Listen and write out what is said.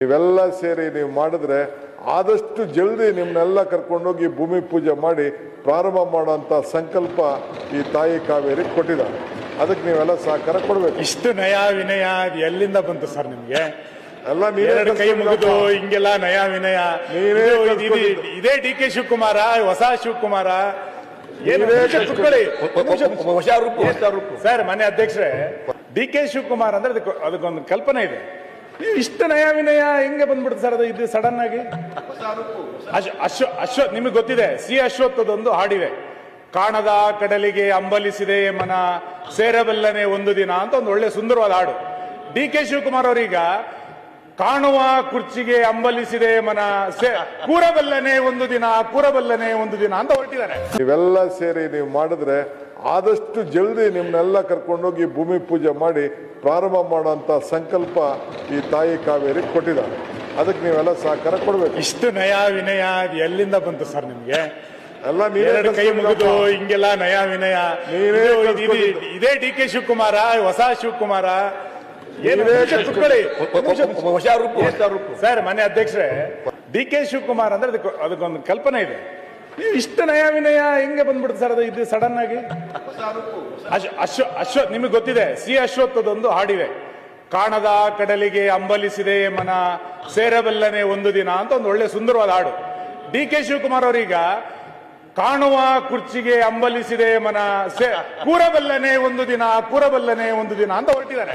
ನೀವೆಲ್ಲ ಸೇರಿ ನೀವು ಮಾಡಿದ್ರೆ ಆದಷ್ಟು ಜಲ್ದಿ ನಿಮ್ಮನ್ನೆಲ್ಲ ಕರ್ಕೊಂಡೋಗಿ ಭೂಮಿ ಪೂಜೆ ಮಾಡಿ ಪ್ರಾರಂಭ ಮಾಡುವಂತ ಸಂಕಲ್ಪ ಈ ತಾಯಿ ಕಾವೇರಿ ಕೊಟ್ಟಿದ್ದಾರೆ. ಅದಕ್ಕೆ ನೀವೆಲ್ಲ ಸಹಕಾರ ಕೊಡಬೇಕು. ಇಷ್ಟು ನಯ ವಿನಯ ಎಲ್ಲಿಂದ ಬಂತು ಸರ್ ನಿಮ್ಗೆ? ಎಲ್ಲ ಎರಡು ಕೈ ಮುಗಿದು ಹಿಂಗೆಲ್ಲ ನಯ ವಿನಯ ಇದೇ ಡಿ ಕೆ ಶಿವಕುಮಾರ, ಹೊಸ ಶಿವಕುಮಾರ? ಸರ್ ಮನೆ ಅಧ್ಯಕ್ಷರೇ, ಡಿ ಕೆ ಶಿವಕುಮಾರ್ ಅಂದ್ರೆ ಅದಕ್ಕೊಂದು ಕಲ್ಪನೆ ಇದೆ. ನೀವು ಇಷ್ಟು ನಯ ವಿನಯ ಹೆಂಗೆ ಬಂದ್ಬಿಡುತ್ತೆ ಸರ್? ಅದು ಇದು ಸಡನ್ ಆಗಿ ಅಶ್ವಥ್ ನಿಮಗೆ ಗೊತ್ತಿದೆ, ಸಿ ಅಶ್ವತ್ಥದೊಂದು ಹಾಡಿದೆ, ಕಾಣದ ಕಡಲಿಗೆ ಅಂಬಲಿಸಿದೆ ಮನ ಸೇರಬಲ್ಲನೆ ಒಂದು ದಿನ ಅಂತ ಒಂದು ಒಳ್ಳೆ ಸುಂದರವಾದ ಹಾಡು. ಡಿ ಕೆ ಶಿವಕುಮಾರ್ ಅವರೀಗ ಕಾಣುವ ಕುರ್ಚಿಗೆ ಅಂಬಲಿಸಿದೆ ಮನ ಕೂರಬಲ್ಲನೆ ಒಂದು ದಿನ, ಕೂರಬಲ್ಲನೆ ಒಂದು ದಿನ ಅಂತ ಹೊರಟಿದ್ದಾರೆ. ನೀವೆಲ್ಲ ಸೇರಿ ನೀವು ಮಾಡಿದ್ರೆ ಆದಷ್ಟು ಜಲ್ದಿ ನಿಮ್ಮನ್ನೆಲ್ಲ ಕರ್ಕೊಂಡೋಗಿ ಭೂಮಿ ಪೂಜೆ ಮಾಡಿ ಪ್ರಾರಂಭ ಮಾಡುವಂತ ಸಂಕಲ್ಪ ಈ ತಾಯಿ ಕಾವೇರಿ ಕೊಟ್ಟಿದ್ದಾರೆ. ಅದಕ್ಕೆ ನೀವೆಲ್ಲ ಸಹಕಾರ ಕೊಡಬೇಕು. ಇಷ್ಟು ನಯ ವಿನಯ ಎಲ್ಲಿಂದ ಬಂತು ಸರ್ ನಿಮ್ಗೆ? ಎಲ್ಲ ಎರಡು ಕೈ ಮುಗಿದು ಹಿಂಗೆಲ್ಲ ನಯ ವಿನಯ ಇದೇ ಡಿ ಕೆ ಶಿವಕುಮಾರ, ಹೊಸ ಶಿವಕುಮಾರ? ಸರ್ ಮನೆ ಅಧ್ಯಕ್ಷರೇ, ಡಿ ಕೆ ಶಿವಕುಮಾರ್ ಅಂದ್ರೆ ಅದಕ್ಕೊಂದು ಕಲ್ಪನೆ ಇದೆ. ನೀವು ಇಷ್ಟು ನಯ ವಿನಯ ಹೆಂಗೆ ಬಂದ್ಬಿಡುತ್ತೆ ಸರ್? ಅದು ಇದು ಸಡನ್ ಆಗಿ ಅಶ್ವಥ್ ನಿಮಗೆ ಗೊತ್ತಿದೆ, ಸಿ ಅಶ್ವತ್ಥದೊಂದು ಹಾಡಿದೆ, ಕಾಣದ ಕಡಲಿಗೆ ಅಂಬಲಿಸಿದೆ ಮನ ಸೇರಬಲ್ಲನೆ ಒಂದು ದಿನ ಅಂತ ಒಂದು ಒಳ್ಳೆ ಸುಂದರವಾದ ಹಾಡು. ಡಿ ಕೆ ಶಿವಕುಮಾರ್ ಅವರೀಗ ಕಾಣುವ ಕುರ್ಚಿಗೆ ಅಂಬಲಿಸಿದೆ ಮನ ಕೂರಬಲ್ಲನೆ ಒಂದು ದಿನ, ಕೂರಬಲ್ಲನೆ ಒಂದು ದಿನ ಅಂತ ಹೊರಟಿದ್ದಾರೆ.